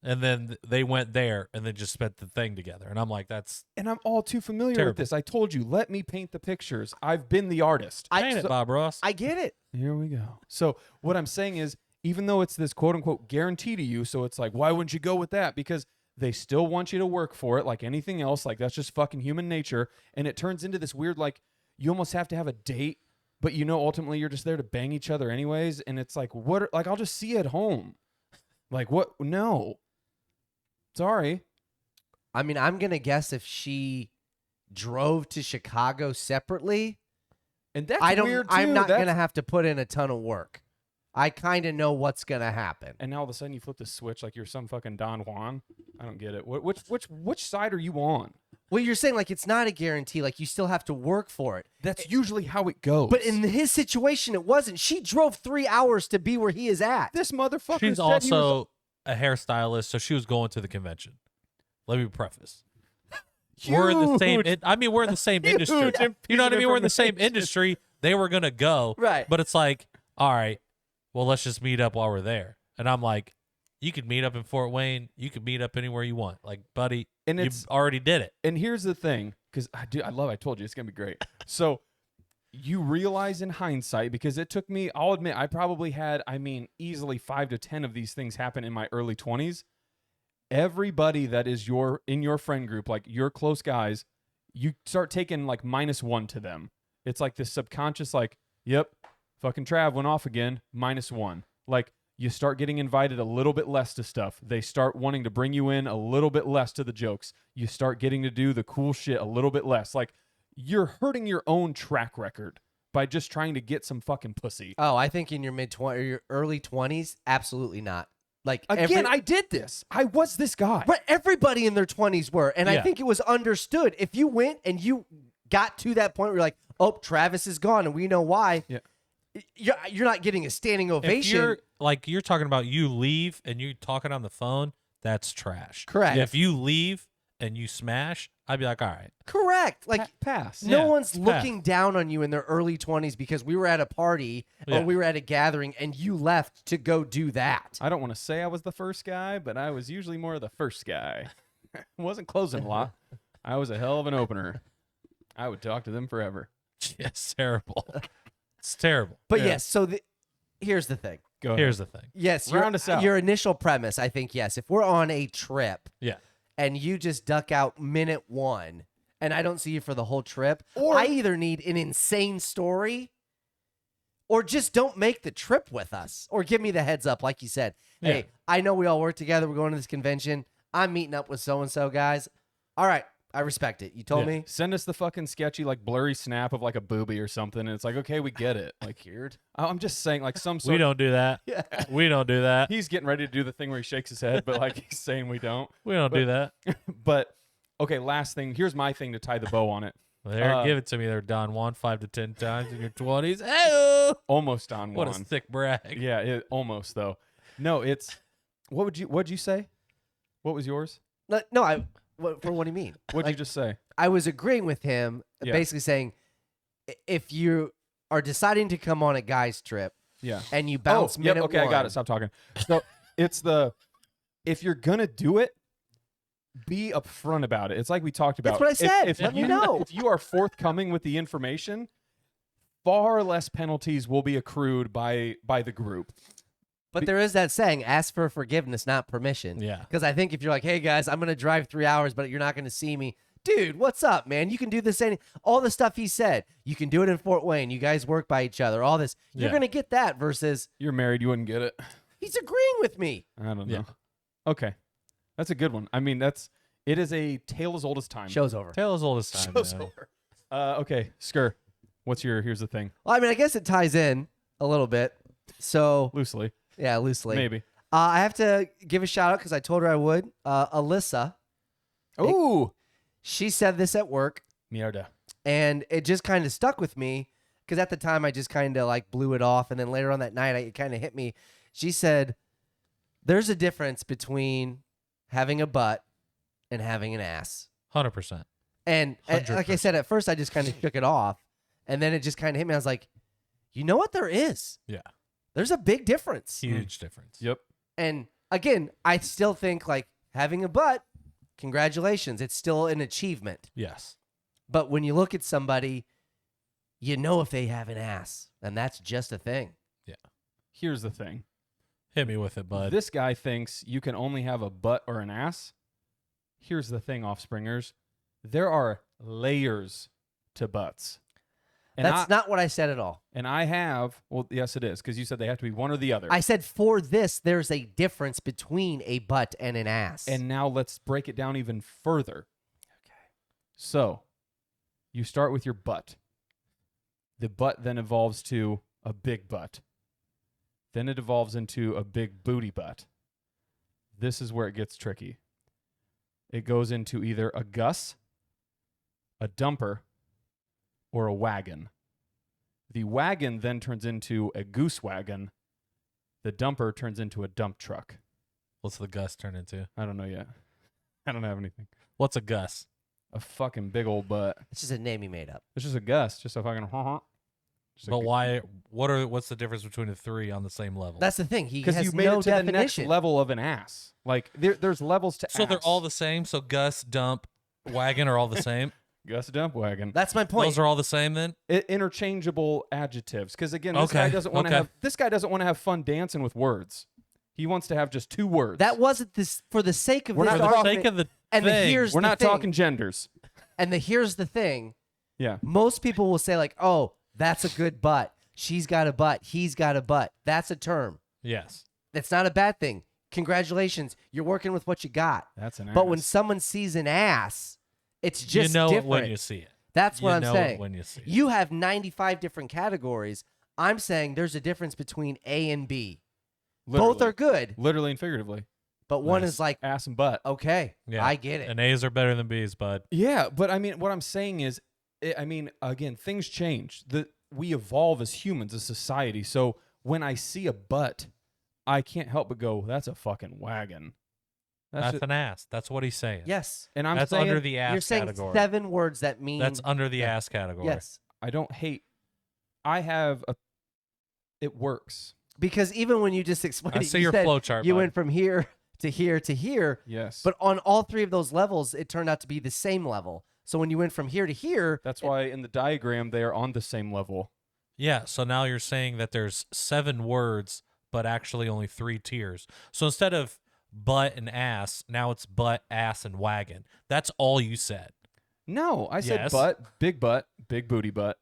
And then they went there and then just spent the thing together. And I'm like, that's and I'm all too familiar Terrible. with this. I told you, let me paint the pictures. I've been the artist. paint it, Bob Ross. I get it. Here we go. So what I'm saying is, even though it's this quote unquote guarantee to you, so it's like, why wouldn't you go with that? Because they still want you to work for it like anything else. Like, that's just fucking human nature. And it turns into this weird, like, you almost have to have a date, but ultimately you're just there to bang each other anyways. And it's like, I'll just see you at home. Like, what? No. Sorry. I mean, I'm going to guess if she drove to Chicago separately, And that's weird, too. I'm not going to have to put in a ton of work. I kind of know what's going to happen. And now all of a sudden you flip the switch like you're some fucking Don Juan. I don't get it. Which side are you on? Well, you're saying like it's not a guarantee. Like you still have to work for it. That's usually how it goes. But in his situation, it wasn't. She drove 3 hours to be where he is at. this motherfucker She's said he was also a hairstylist, so she was going to the convention. Let me preface. We're in the same. Huge. We're in the same industry. You know what I mean? We're in the same industry. They were gonna go, Right. But it's like, all right, well, let's just meet up while we're there. And I'm like, you could meet up in Fort Wayne. You could meet up anywhere you want. Like, buddy, And you it's- already did it. And here's the thing, because I told you it's gonna be great. So you realize in hindsight, because it took me, I'll admit, I probably had, easily 5 to 10 of these things happen in my early 20s. Everybody that is in your friend group, like your close guys, you start taking like -1 to them. It's like this subconscious, like, yep, fucking Trav went off again, -1. Like, you start getting invited a little bit less to stuff. They start wanting to bring you in a little bit less to the jokes. You start getting to do the cool shit a little bit less. Like, you're hurting your own track record by just trying to get some fucking pussy. Oh, I think in your mid-20s or your early 20s, absolutely not. Like Again, I did this. I was this guy. But everybody in their 20s were. And I Yeah. think it was understood. If you went and you got to that point where you're like, oh, Travis is gone and we know why, Yeah. you're not getting a standing If ovation. you're talking about you leave and you're talking on the phone, that's trash. Correct. If you leave and you smash, I'd be like, all right. Correct. Like, pass. no Yeah, one's pass. looking down on you in their early 20s because we were at a party Yeah. or we were at a gathering and you left to go do that. I don't want to say I was the first guy, but I was usually more of the first guy. Wasn't closing a lot. I was a hell of an opener. I would talk to them forever. Yeah, it's terrible. It's terrible. But Yeah. yes, so here's the thing. Go ahead. Here's the thing. Yes, Round us out. your initial premise, I think, yes. If we're on a trip Yeah. and you just duck out minute 1 and I don't see you for the whole trip, Or- I either need an insane story or just don't make the trip with us or give me the heads up, like you said. Hey, Yeah. I know we all work together. We're going to this convention. I'm meeting up with so-and-so, guys. All right, I respect it. You told Yeah. me. Send us the fucking sketchy, like, blurry snap of, like, a booby or something, and it's like, okay, we get it. Like, weird. I'm just saying, like, some sort We don't do that. Yeah. We don't do that. He's getting ready to do the thing where he shakes his head, but, like, he's saying we don't. We don't do that. But, okay, last thing. Here's my thing to tie the bow on it. There, give it to me there, Don Juan, 5 to 10 times in your 20s. Hey, Almost on what one. a sick brag. Yeah, almost, though. No, it's... What'd you say? What was yours? No, what do you mean? What'd you just say? I was agreeing with him, Yeah. basically saying if you are deciding to come on a guy's trip Yeah. and you bounce yep, minute okay, I got one- it. Stop talking. So it's if you're gonna do it, be upfront about it. It's like we talked about. That's what I said. If Let me you know. If you are forthcoming with the information, far less penalties will be accrued by the group. But there is that saying, ask for forgiveness, not permission. Yeah. Because I think if you're like, hey, guys, I'm going to drive 3 hours, but you're not going to see me. Dude, what's up, man? You can do this. All the stuff he said. You can do it in Fort Wayne. You guys work by each other. All this. You're Yeah. going to get that versus You're married, you wouldn't get it. he's agreeing with me. I don't know. Yeah. Okay, that's a good one. I mean, it is a tale as old as time. Show's over. Tale as old as time. Show's man. over. Okay, Skur, here's the thing, Well, I mean, I guess it ties in a little bit. So, loosely, yeah, loosely. maybe. I have to give a shout out because I told her I would. Alyssa, Ooh, she said this at work, mierda. and it just kind of stuck with me because at the time I just kind of like blew it off, and then later on that night it kind of hit me. She said, "There's a difference between having a butt and having an ass." 100%. And like I said, at first I just kind of shook it off, and then it just kind of hit me. I was like, "You know what? There is. Yeah. There's a big difference." Huge difference. Yep. And again, I still think like having a butt, congratulations, it's still an achievement. Yes. But when you look at somebody, you know if they have an ass, and that's just a thing. Here's the thing. Hit me with it, bud. This guy thinks you can only have a butt or an ass. Here's the thing, offspringers. There are layers to butts. And That's not what I said at all. And I have, well, yes, it is, because you said they have to be one or the other. I said for this, there's a difference between a butt and an ass. And now let's break it down even further. Okay. So, you start with your butt. The butt then evolves to a big butt. Then it evolves into a big booty butt. This is where it gets tricky. It goes into either a gus, a dumper, or a wagon. The wagon then turns into a goose wagon. The dumper turns into a dump truck. What's the gus turn into? I don't know yet. I don't have anything. What's a gus? A fucking big old butt. It's just a name he made up. It's just a gus. Just a fucking just a But gu- why? What's the difference between the three on the same level? That's the thing. He Because has you made no it to the next definition. level of an ass. Like there's levels to so ass. they're all the same. So gus, dump, wagon are all the same. Gus dump wagon. That's my point. Those are all the same then. Interchangeable adjectives. Because again, this Okay, guy doesn't want to okay. have. This guy doesn't want to have fun dancing with words. He wants to have just two words. That wasn't this for the sake of We're this not For the argument. sake of the and thing. here's We're the not thing. talking genders. And here's the thing. Yeah. Most people will say like, "Oh, that's a good butt. She's got a butt. He's got a butt." That's a term. yes. That's not a bad thing. Congratulations. You're working with what you got. That's an ass. But when someone sees an ass, it's just you know different. it when you see it. That's what You I'm know saying. it when you see it. You have 95 different categories. I'm saying there's a difference between A and B. Both Literally. are good, Literally and figuratively. but one Nice. is like, Ass and butt. okay, Yeah. I get it. And A's are better than B's, bud. Yeah, but I mean, what I'm saying is, again, things change. We evolve as humans, as society. So when I see a butt, I can't help but go, "That's a fucking wagon." That's an ass. That's what he's saying. Yes. And I'm That's saying, under the ass You're saying category. 7 words that mean That's under the Yeah. ass category. Yes. I don't hate. I have a. It works. Because even when you just explained I it, see you your said flow chart, you bud. went from here to here to here, Yes. but on all 3 of those levels, it turned out to be the same level. So when you went from here to here, that's why in the diagram they are on the same level. Yeah, so now you're saying that there's 7 words, but actually only 3 tiers. So instead of butt and ass, now it's butt, ass, and wagon. That's all you said. No, I said Yes. butt, big booty butt.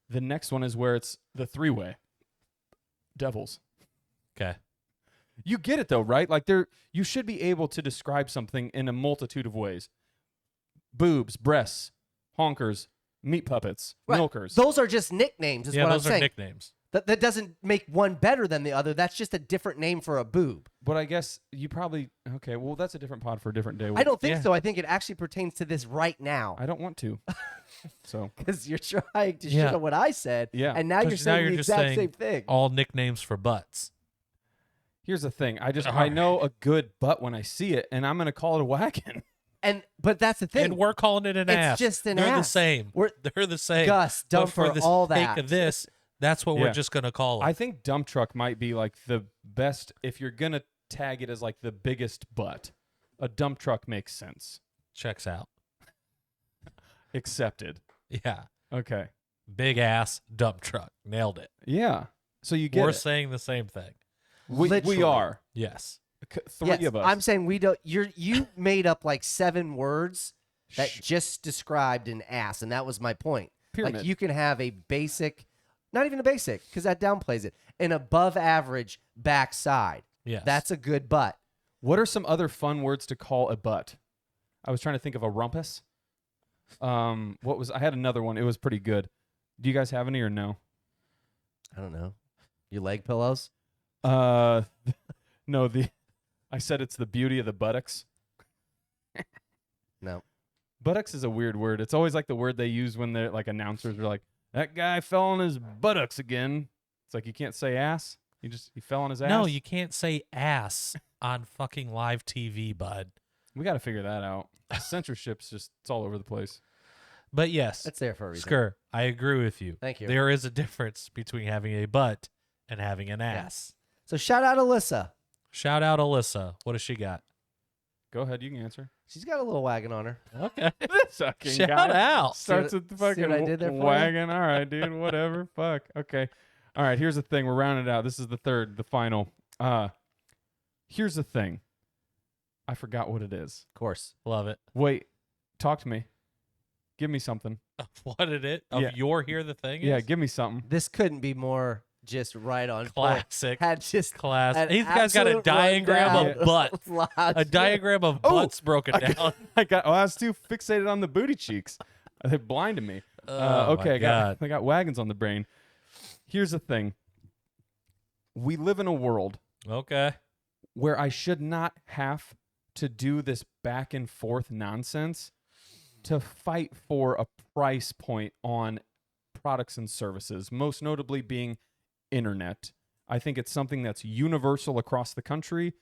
The next one is where it's the 3-way. Devils. Okay. You get it though, right? Like you should be able to describe something in a multitude of ways. Boobs, breasts, honkers, meat puppets, Right. milkers. those are just nicknames, is Yeah, what I'm those are saying. nicknames. That doesn't make one better than the other. That's just a different name for a boob. But I guess you probably okay. Well, that's a different pod for a different day. I don't think Yeah. so. I think it actually pertains to this right now. I don't want to. So Because you're trying to Yeah. show what I said, Yeah. and now you're 'Cause now saying you're the just exact saying same thing. All nicknames for butts. here's the thing. I All know a good butt when I see it, and I'm gonna call it a wagon. But that's the thing. And we're calling it an It's ass. just an They're the ass. same. We're- They're the same. Gus, But for dumper, the all sake that. of this, that's what Yeah. we're just gonna call it. I think dump truck might be like the best if you're gonna tag it as like the biggest butt. A dump truck makes sense. Checks out. Accepted. Yeah. Okay. Big ass dump truck. Nailed it. Yeah. So you get We're it. saying the same thing. We Literally. are. Yes. 3 Yes, of us. I'm saying we don't. You made up like 7 words that Shh. just described an ass, and that was my point. Pyramid. Like you can have a basic, not even a basic, because that downplays it, an above average backside. Yes. That's a good butt. What are some other fun words to call a butt? I was trying to think of a rumpus. I had another one. It was pretty good. Do you guys have any or no? I don't know. Your leg pillows. No, I said it's the beauty of the buttocks. No. Buttocks is a weird word. It's always like the word they use when they're like announcers are like, that guy fell on his buttocks again. It's like you can't say ass. He fell on his ass. No, you can't say ass on fucking live TV, bud. We got to figure that out. Censorship's it's all over the place. But yes, That's there for a reason. Skur, I agree with you. Thank you. There is a difference between having a butt and having an ass. So shout out Alyssa. Shout out Alyssa. What does she got? Go ahead, you can answer. She's got a little wagon on her. Okay. This fucking Shout guy out. starts See with the what- see fucking what I did there for you? wagon. All right, dude. Whatever. Fuck. Okay. All right. Here's the thing. We're rounding it out. This is the final. Here's the thing. I forgot what it is. Of course. Love it. Wait. Talk to me. Give me something. What did it? Of Yeah. your Here the Thing Yeah, is? give me something. This couldn't be more just right on point. Classic. Had just Class. an These guys got a absolute diagram rundown of butts. last A year. diagram of Oh, butts broken down. I was too fixated on the booty cheeks. They blinded me. Oh, Okay, my I God. got wagons on the brain. Here's the thing. We live in a world Okay. where I should not have to do this back and forth nonsense to fight for a price point on products and services, most notably being internet. I think it's something that's universal across the country.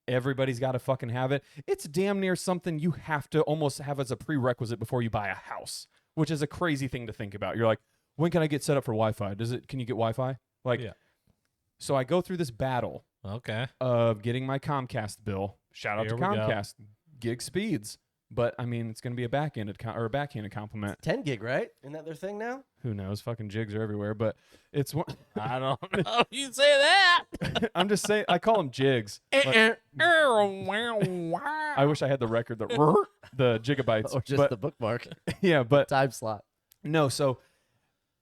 Everybody's got to fucking have it. It's damn near something you have to almost have as a prerequisite before you buy a house, which is a crazy thing to think about. You're like, when can I get set up for Wi-Fi? Can you get Wi-Fi? Like, Yeah. So I go through this battle Okay. of getting my Comcast bill. Shout out Here to we go. Comcast, gig speeds. But I mean, it's going to be a backhanded compliment. 10 gig, right? Isn't that their thing now? Who knows? Fucking jigs are everywhere. But it's one. I don't know. You say that. I'm just saying. I call them jigs. Like, I wish I had the record, the gigabytes, Or just but, the bookmark yeah. But time slot. no. So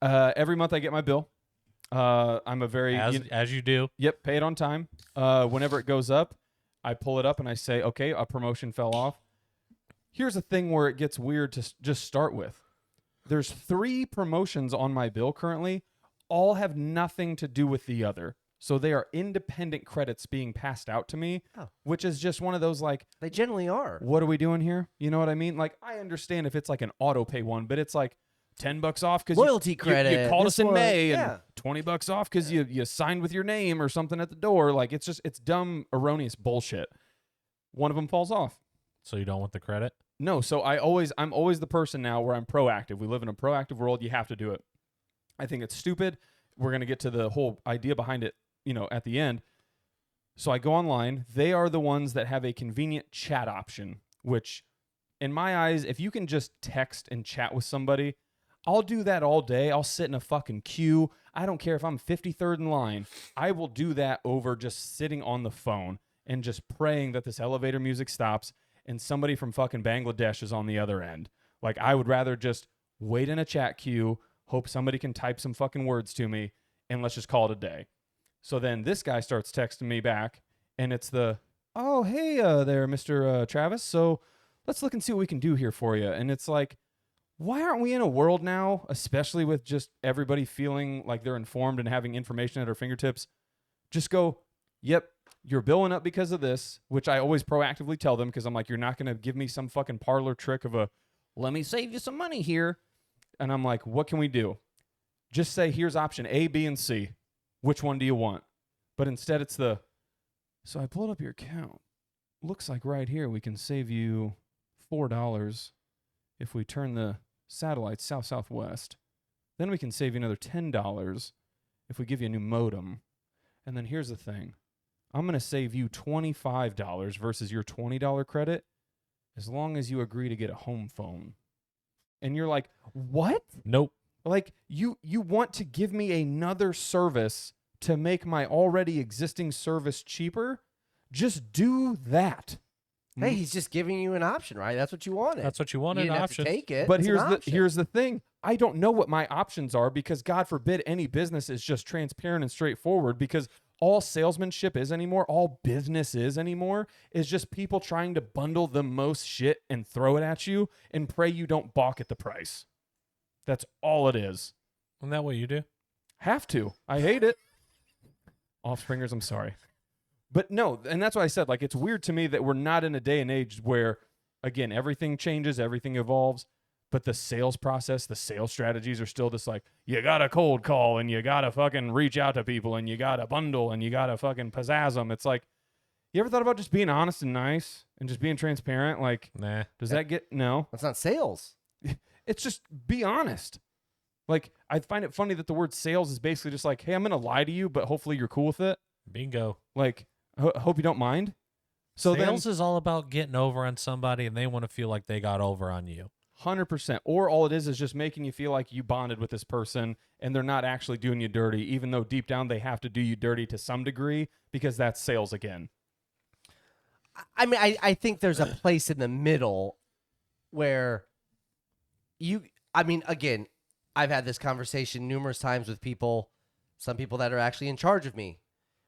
every month I get my bill. I'm a very As you do. Yep, pay it on time. Whenever it goes up, I pull it up and I say, okay, a promotion fell off. Here's a thing where it gets weird to just start with. There's 3 promotions on my bill currently. All have nothing to do with the other. So they are independent credits being passed out to me, which is just one of those like, They generally are. what are we doing here? You know what I mean? Like, I understand if it's like an auto pay one, but it's like $10 off because Loyalty you credit. called This us in one, May, yeah. and $20 off because you signed with your name or something at the door. Like, it's dumb, erroneous bullshit. One of them falls off. So you don't want the credit? No, so I'm always the person now where I'm proactive. We live in a proactive world. You have to do it. I think it's stupid. We're going to get to the whole idea behind it, at the end. So I go online. They are the ones that have a convenient chat option, which in my eyes, if you can just text and chat with somebody, I'll do that all day. I'll sit in a fucking queue. I don't care if I'm 53rd in line. I will do that over just sitting on the phone and just praying that this elevator music stops and somebody from fucking Bangladesh is on the other end. Like, I would rather just wait in a chat queue, hope somebody can type some fucking words to me, and let's just call it a day. So then this guy starts texting me back, and it's oh, hey there, Mr. Travis. So let's look and see what we can do here for you. And it's like, why aren't we in a world now, especially with just everybody feeling like they're informed and having information at their fingertips? Just go, yep, you're billing up because of this, which I always proactively tell them because I'm like, you're not going to give me some fucking parlor trick of let me save you some money here. And I'm like, what can we do? Just say, here's option A, B, and C. Which one do you want? But instead it's so I pulled up your account. Looks like right here we can save you $4 if we turn the satellite south-southwest. Then we can save you another $10 if we give you a new modem. And then here's the thing. I'm going to save you $25 versus your $20 credit as long as you agree to get a home phone. And you're like, what? Nope. Like, you want to give me another service to make my already existing service cheaper? Just do that. Hey, he's just giving you an option, right? That's what you wanted. That's what you want, You an didn't have option. to take it. But It's an option. here's the thing. I don't know what my options are because God forbid any business is just transparent and straightforward, because all salesmanship is anymore, all business is anymore, is just people trying to bundle the most shit and throw it at you and pray you don't balk at the price. That's all it is. Isn't that what you do? Have to. I hate it. Offspringers, I'm sorry. But no, and that's why I said, like, it's weird to me that we're not in a day and age where, again, everything changes, everything evolves, but the sales process, the sales strategies are still this, like, you got to cold call and you got to fucking reach out to people and you got to bundle and you got to fucking pizzazz them. It's like, you ever thought about just being honest and nice and just being transparent? Like, Nah. does that get, no. That's not sales. It's just be honest. Like, I find it funny that the word sales is basically just like, hey, I'm going to lie to you, but hopefully you're cool with it. Bingo. Like, hope you don't mind. So Sales is all about getting over on somebody and they want to feel like they got over on you. 100%. Or all it is just making you feel like you bonded with this person and they're not actually doing you dirty, even though deep down they have to do you dirty to some degree, because that's sales again. I mean, I think there's a place in the middle where I mean, again, I've had this conversation numerous times with people, some people that are actually in charge of me,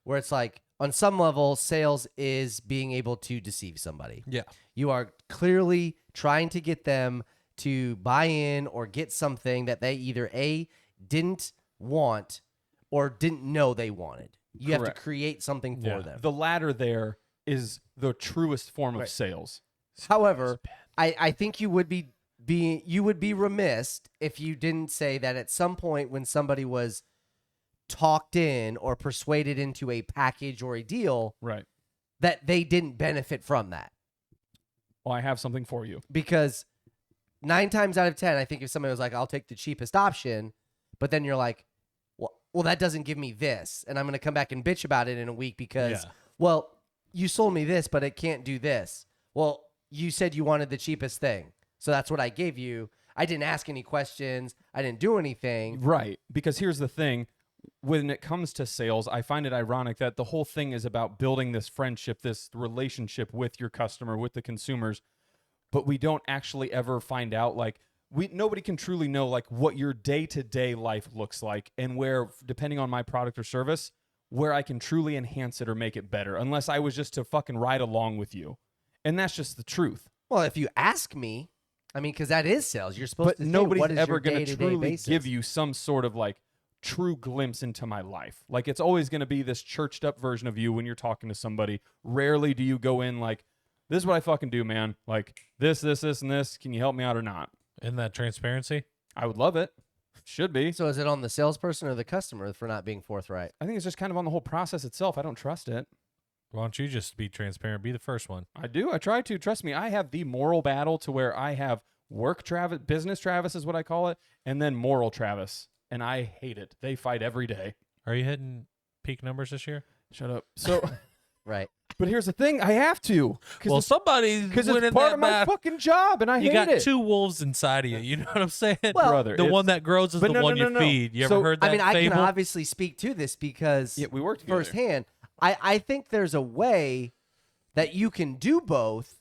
where it's like, on some level, sales is being able to deceive somebody. Yeah. You are clearly trying to get them to buy in or get something that they either A, didn't want or didn't know they wanted. You have Correct. to create something for Yeah. them. The latter there is the truest form of Right. sales. However, I think you would be remiss if you didn't say that at some point when somebody was talked in or persuaded into a package or a deal, Right. that they didn't benefit from that. Well, I have something for you. Because 9 times out of 10, I think if somebody was like, I'll take the cheapest option, but then you're like, well, that doesn't give me this, and I'm going to come back and bitch about it in a week because, well, you sold me this, but it can't do this. Well, you said you wanted the cheapest thing, so that's what I gave you. I didn't ask any questions. I didn't do anything. Right. Because here's the thing. When it comes to sales, I find it ironic that the whole thing is about building this friendship, this relationship with your customer, with the consumers, but we don't actually ever find out, like, nobody can truly know, like, what your day-to-day life looks like and where, depending on my product or service, where I can truly enhance it or make it better, unless I was just to fucking ride along with you. And that's just the truth. Well, if you ask me, I mean, because that is sales. You're supposed But to say, nobody's what is ever your going to day-to-day truly basis? give you some sort of, like, true glimpse into my life. Like, it's always going to be this churched up version of you when you're talking to somebody. Rarely do you go in like, this is what I fucking do, man. Like, this, and this. Can you help me out or not? In that transparency? I would love it. Should be. So is it on the salesperson or the customer for not being forthright? I think it's just kind of on the whole process itself. I don't trust it. Why don't you just be transparent? Be the first one. I do. I try to. Trust me. I have the moral battle to where I have work Travis, business Travis is what I call it, and then moral Travis. And I hate it. They fight every day. Are you hitting peak numbers this year? Shut up. So, Right. but here's the thing. I have to. Well, somebody's Because winning it's part that of my battle. fucking job, and I You hate got it. 2 wolves inside of you. You know what I'm saying? Well, Brother, the it's- one that grows is but the no, one no, you no, no. feed. You So, ever heard that I mean, I can fable? obviously speak to this because Yeah, we work together. firsthand, I think there's a way that you can do both,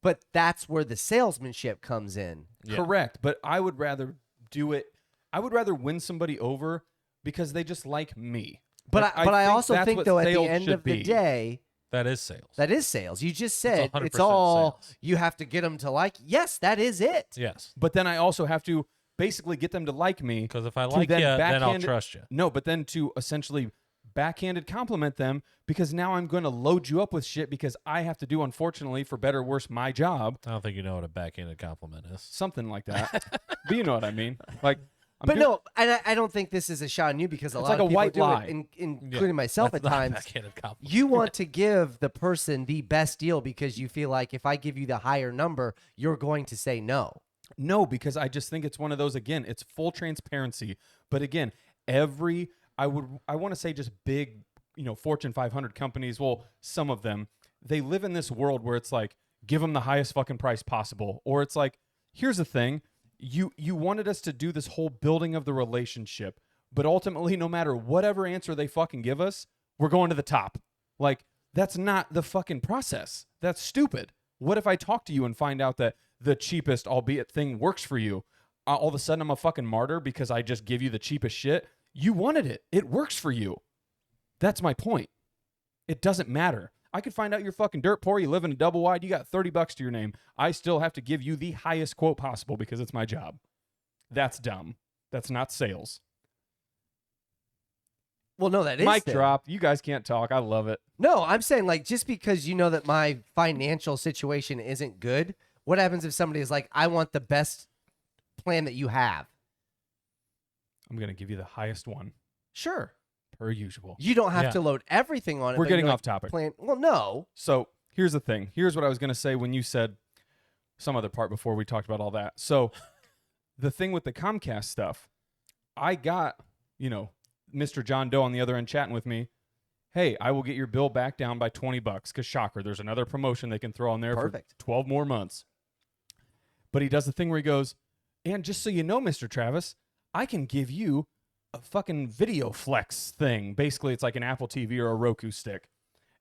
but that's where the salesmanship comes in. Yeah. Correct. But I would rather do it. I would rather win somebody over because they just like me. But Like, I think also that's think what though at the sales end should of the be. day, That is sales. that is sales. You just said it's 100% all sales. you have to get them to like. Yes, that is it. Yes. But then I also have to basically get them to like me. Because if I to like you, then then I'll backhand- trust you. No, but then to essentially backhanded compliment them because now I'm going to load you up with shit because I have to do, unfortunately, for better or worse, my job. I don't think you know what a backhanded compliment is. Something like that. But you know what I mean. Like, But no, and I don't think this is a shot on you because a It's lot like of a people white do lie. it, Yeah, including myself that's at not a times. backhanded compliment. You want to give the person the best deal because you feel like if I give you the higher number, you're going to say no. No, because I just think it's one of those, again, it's full transparency. But again, I want to say just big, Fortune 500 companies, well, some of them, they live in this world where it's like, give them the highest fucking price possible. Or it's like, here's the thing, you wanted us to do this whole building of the relationship, but ultimately, no matter whatever answer they fucking give us, we're going to the top. Like, that's not the fucking process. That's stupid. What if I talk to you and find out that the cheapest, albeit thing, works for you? All of a sudden, I'm a fucking martyr because I just give you the cheapest shit. You wanted it. It works for you. That's my point. It doesn't matter. I could find out you're fucking dirt poor. You live in a double wide. You got $30 to your name. I still have to give you the highest quote possible because it's my job. That's dumb. That's not sales. Well, no, that is Mic there. drop. You guys can't talk. I love it. No, I'm saying like just because you know that my financial situation isn't good, what happens if somebody is like, I want the best plan that you have? I'm going to give you the highest one, Sure. per usual. You don't have Yeah. to load everything on it. We're but getting you're off topic. Plan. Well, no. So here's the thing. Here's what I was going to say when you said some other part before we talked about all that. So the thing with the Comcast stuff, I got, Mr. John Doe on the other end chatting with me. Hey, I will get your bill back down by $20 because shocker, there's another promotion they can throw on there Perfect. for 12 more months. But he does the thing where he goes, and just so you know, Mr. Travis, I can give you a fucking video flex thing. Basically, it's like an Apple TV or a Roku stick.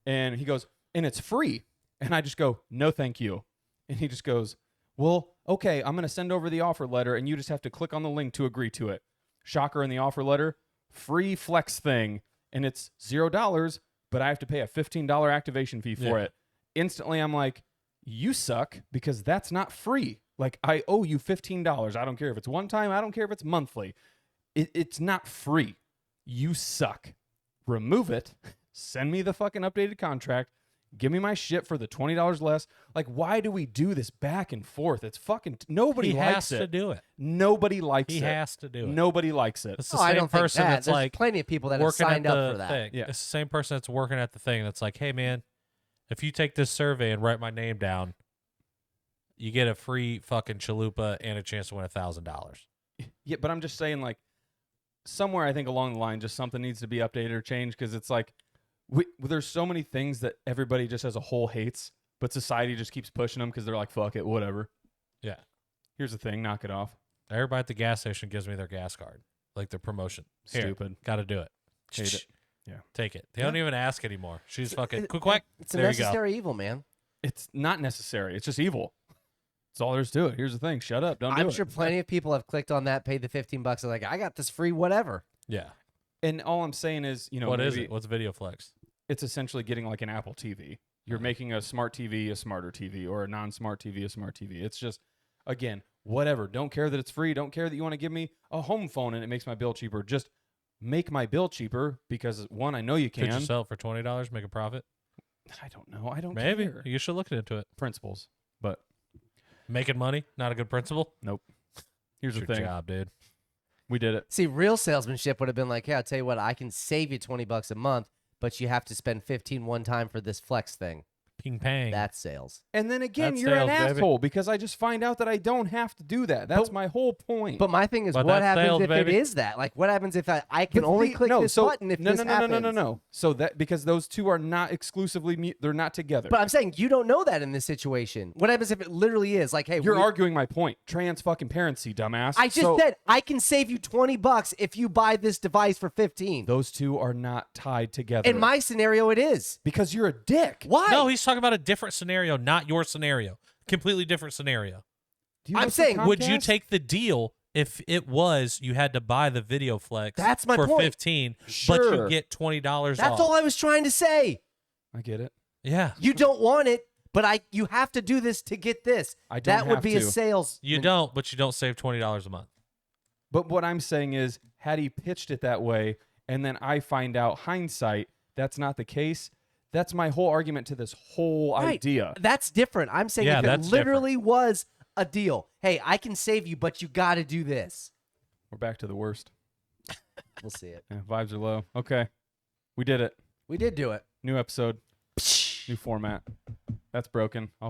And he goes, and it's free. And I just go, no, thank you. And he just goes, Well, okay, I'm going to send over the offer letter, and you just have to click on the link to agree to it. Shocker in the offer letter, free flex thing, and it's $0, but I have to pay a $15 activation fee for it. Instantly, I'm like, you suck because that's not free. Like, I owe you $15. I don't care if it's one time. I don't care if it's monthly. It's not free. You suck. Remove it. Send me the fucking updated contract. Give me my shit for the $20 less. Like, why do we do this back and forth? It's fucking nobody likes it. He has to do it. Nobody likes it. He has to do it. Nobody likes it. It's the I same don't think person that. that's There's like plenty of people that have working signed at up the for that. thing. Yeah. It's the same person that's working at the thing that's like, hey man, if you take this survey and write my name down, you get a free fucking chalupa and a chance to win $1,000. Yeah, but I'm just saying, like, somewhere I think along the line, just something needs to be updated or changed because it's like there's so many things that everybody just as a whole hates, but society just keeps pushing them because they're like, fuck it, whatever. Yeah. Here's the thing, knock it off. Everybody at the gas station gives me their gas card, like their promotion. Stupid. Got to do it. Hate it. Yeah. Take it. They don't even ask anymore. She's fucking quick. It's a There you go. necessary evil, man. It's not necessary. It's just evil. That's all there is to it. Here's the thing. Shut up. Don't do I'm it. sure plenty of people have clicked on that, paid the $15, and like, I got this free whatever. Yeah. And all I'm saying is, What is maybe it? What's Video Flex? it's essentially getting like an Apple TV. You're making a smart TV a smarter TV or a non-smart TV a smart TV. It's just, again, whatever. Don't care that it's free. Don't care that you want to give me a home phone and it makes my bill cheaper. Just make my bill cheaper because, one, I know you can. Could you sell it for $20, make a profit? I don't know. I don't Maybe. care. You should look into it. Principles. But Making money, not a good principle. nope. Here's It's the your thing. job, dude. We did it. See, real salesmanship would have been like, hey, I'll tell you what, I can save you $20 a month, but you have to spend 15 one time for this flex thing. Ping pang. That's sales. And then again, That's you're an sales, baby. asshole because I just find out that I don't have to do that. That's my whole point. But my thing is, But what that's happens sales, if baby. it is that? Like, what happens if I can But only the- click no, this so- button if no, this no, no, happens? no, no, no, no. So that because those two are not exclusively, they're not together. But I'm saying you don't know that in this situation. What happens if it literally is? Like, hey, You're arguing my point. Trans fucking parency, dumbass. I just So said I can save you $20 if you buy this device for 15. those two are not tied together. In my scenario, it is. because you're a dick. Why? No, he's talking about a different scenario, not your scenario. Completely different scenario. Do you I'm work for saying, Would you Comcast? take the deal if it was you had to buy the Video Flex That's my for point. 15, but Sure. you get $20 That's off? all I was trying to say. I get it. Yeah. You don't want it, but you have to do this to get this. I don't That would have be a to. sales. You don't, but you don't save $20 a month. But what I'm saying is, had he pitched it that way, and then I find out hindsight that's not the case, that's my whole argument to this whole Right. idea. That's different. I'm saying Yeah, if it that's literally was a deal. Hey, I can save you, but you got to do this. We're back to the worst. We'll see it. Yeah, vibes are low. Okay. We did it. We did do it. New episode. New format. That's broken. I'll